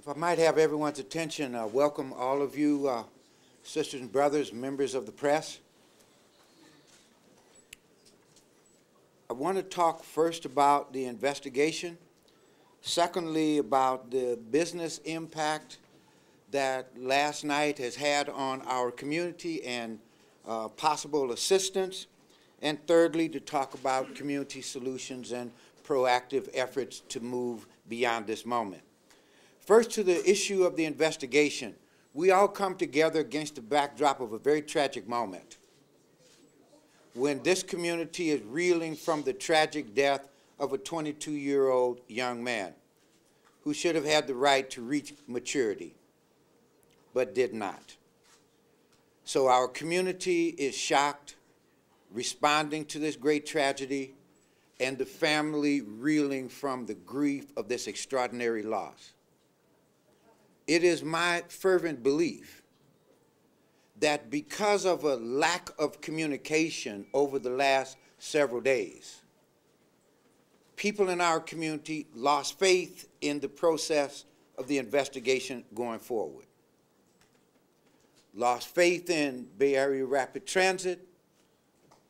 If I might have everyone's attention, welcome all of you, sisters and brothers, members of the press. I want to talk first about the investigation, secondly about the business impact that last night has had on our community and possible assistance, and thirdly to talk about community solutions and proactive efforts to move beyond this moment. First, to the issue of the investigation. We all come together against the backdrop of a very tragic moment when this community is reeling from the tragic death of a 22-year-old young man who should have had the right to reach maturity, but did not. So our community is shocked, responding to this great tragedy, and the family reeling from the grief of this extraordinary loss. It is my fervent belief that because of a lack of communication over the last several days, people in our community lost faith in the process of the investigation going forward. Lost faith in Bay Area Rapid Transit,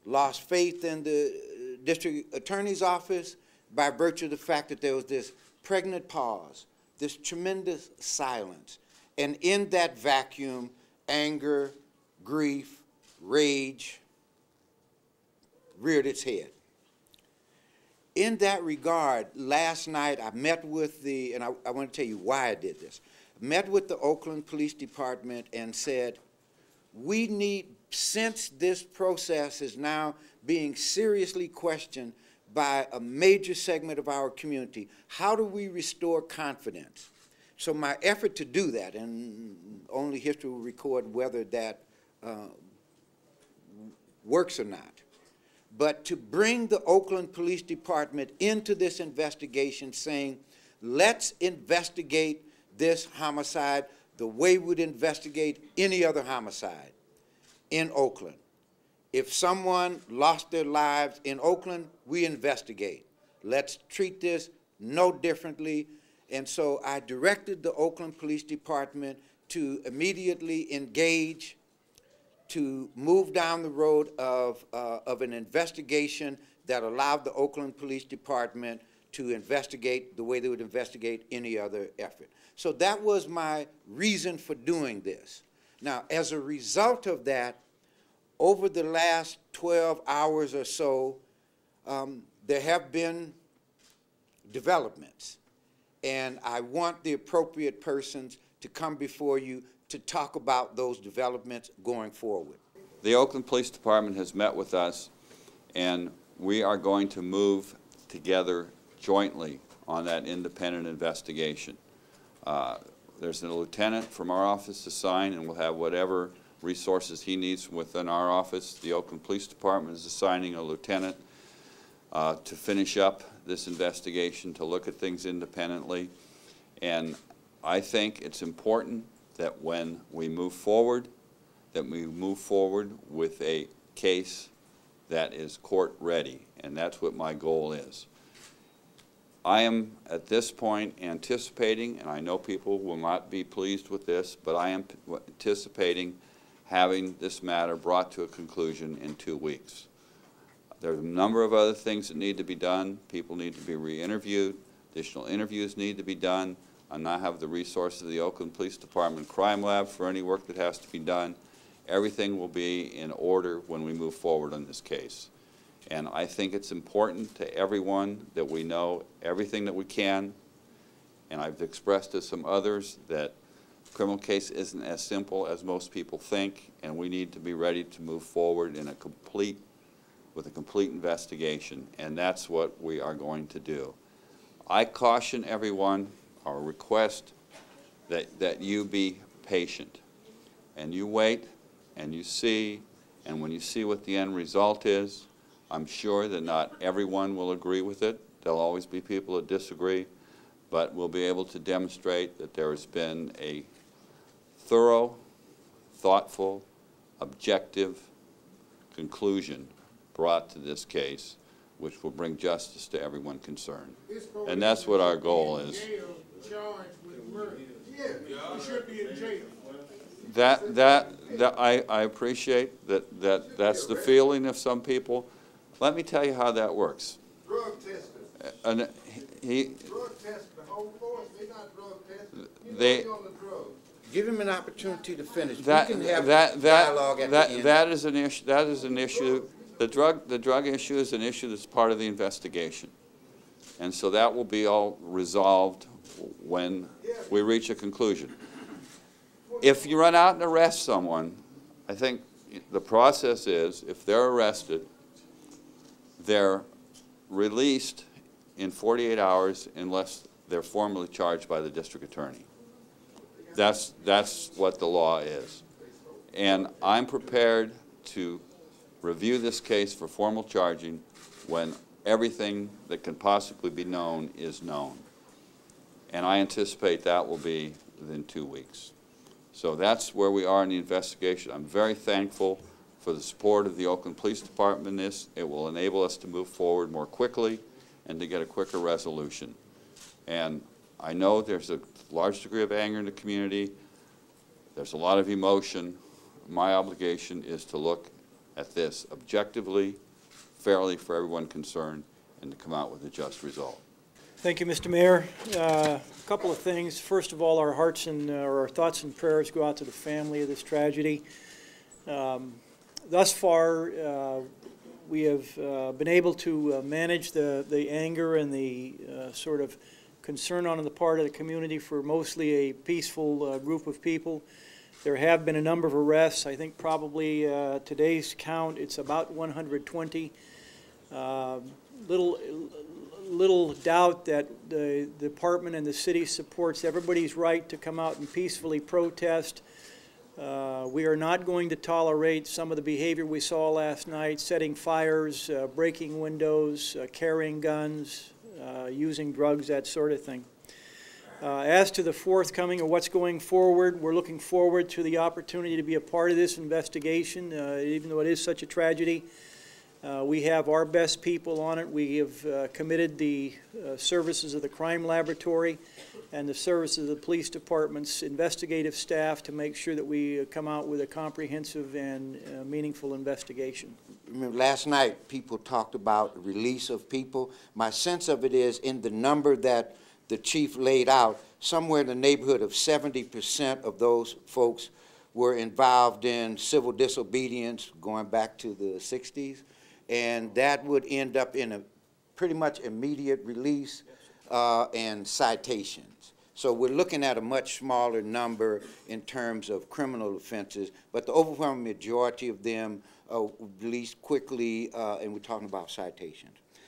lost faith in the district attorney's office by virtue of the fact that there was this pregnant pause, this tremendous silence, and in that vacuum, anger, grief, rage reared its head. In that regard, last night I met with and I want to tell you why I did this, met with the Oakland Police Department and said, we need, since this process is now being seriously questioned by a major segment of our community, how do we restore confidence? So my effort to do that, and only history will record whether that works or not, but to bring the Oakland Police Department into this investigation saying, let's investigate this homicide the way we'd investigate any other homicide in Oakland. If someone lost their lives in Oakland, we investigate. Let's treat this no differently. And so I directed the Oakland Police Department to immediately engage, to move down the road of an investigation that allowed the Oakland Police Department to investigate the way they would investigate any other effort. So that was my reason for doing this. Now, as a result of that, over the last 12 hours or so, there have been developments, and I want the appropriate persons to come before you to talk about those developments going forward. The Oakland Police Department has met with us, and we are going to move together jointly on that independent investigation. There's a lieutenant from our office assigned, and we'll have whatever resources he needs within our office. The Oakland Police Department is assigning a lieutenant to finish up this investigation, to look at things independently. And I think it's important that when we move forward, with a case that is court ready, and that's what my goal is. I am at this point anticipating, and I know people will not be pleased with this, but I am anticipating having this matter brought to a conclusion in 2 weeks. There's a number of other things that need to be done. People need to be re-interviewed. Additional interviews need to be done. I now have the resources of the Oakland Police Department Crime Lab for any work that has to be done. Everything will be in order when we move forward on this case. And I think it's important to everyone that we know everything that we can. And I've expressed to some others that criminal case isn't as simple as most people think, and we need to be ready to move forward with a complete investigation, and that's what we are going to do. I caution everyone, or request that you be patient, and you wait, and you see, and when you see what the end result is, I'm sure that not everyone will agree with it. There'll always be people that disagree, but we'll be able to demonstrate that there has been a thorough, thoughtful, objective conclusion brought to this case, which will bring justice to everyone concerned. And that's what our goal is. Yeah, he should be in jail. I appreciate that's the feeling of some people. Let me tell you how that works. Drug tested. And Drug tested the whole force. They not drug tested. They on the drugs. Give him an opportunity to finish. that We can have that dialogue at the end. that is an issue. That is an issue. The drug issue is an issue that's part of the investigation, and so that will be all resolved when we reach a conclusion. If you run out and arrest someone, I think the process is, if they're arrested, they're released in 48 hours unless they're formally charged by the district attorney. That's what the law is. And I'm prepared to review this case for formal charging when everything that can possibly be known is known. And I anticipate that will be within 2 weeks. So that's where we are in the investigation. I'm very thankful for the support of the Oakland Police Department in this. It will enable us to move forward more quickly and to get a quicker resolution. And I know there's a large degree of anger in the community. There's a lot of emotion. My obligation is to look at this objectively, fairly for everyone concerned, and to come out with a just result. Thank you, Mr. Mayor. A couple of things. First of all, our hearts and our thoughts and prayers go out to the family of this tragedy. Thus far, we have been able to manage the anger and the sort of concern on the part of the community for mostly a peaceful group of people. There have been a number of arrests. I think probably today's count, it's about 120. Little doubt that the department and the city supports everybody's right to come out and peacefully protest. We are not going to tolerate some of the behavior we saw last night, setting fires, breaking windows, carrying guns, using drugs, that sort of thing. As to the forthcoming or what's going forward, we're looking forward to the opportunity to be a part of this investigation, even though it is such a tragedy. We have our best people on it. We have committed the services of the crime laboratory and the services of the police department's investigative staff to make sure that we come out with a comprehensive and meaningful investigation. Remember, last night people talked about the release of people. My sense of it is, in the number that the chief laid out, somewhere in the neighborhood of 70% of those folks were involved in civil disobedience going back to the 60s. And that would end up in a pretty much immediate release and citations. So we're looking at a much smaller number in terms of criminal offenses, but the overwhelming majority of them released quickly, and we're talking about citations.